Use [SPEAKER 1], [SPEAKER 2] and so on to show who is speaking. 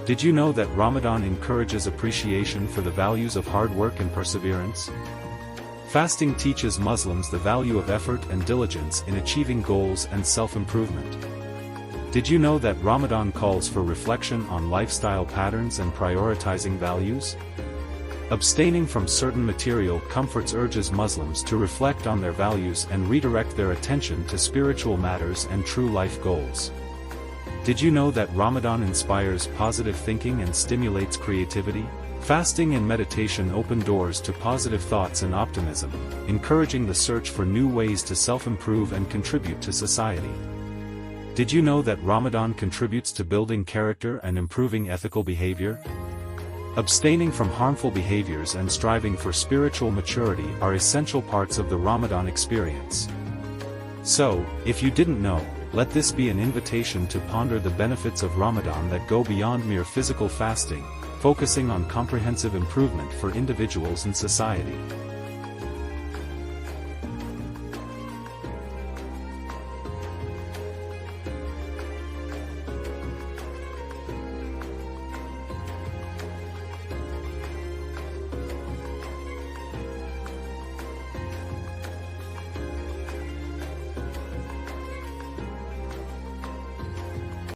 [SPEAKER 1] Did you know that Ramadan encourages appreciation for the values of hard work and perseverance? Fasting teaches Muslims the value of effort and diligence in achieving goals and self-improvement. Did you know that Ramadan calls for reflection on lifestyle patterns and prioritizing values? Abstaining from certain material comforts urges Muslims to reflect on their values and redirect their attention to spiritual matters and true life goals. Did you know that Ramadan inspires positive thinking and stimulates creativity? Fasting and meditation open doors to positive thoughts and optimism, encouraging the search for new ways to self-improve and contribute to society. Did you know that Ramadan contributes to building character and improving ethical behavior? Abstaining from harmful behaviors and striving for spiritual maturity are essential parts of the Ramadan experience. So, if you didn't know, let this be an invitation to ponder the benefits of Ramadan that go beyond mere physical fasting, focusing on comprehensive improvement for individuals and society.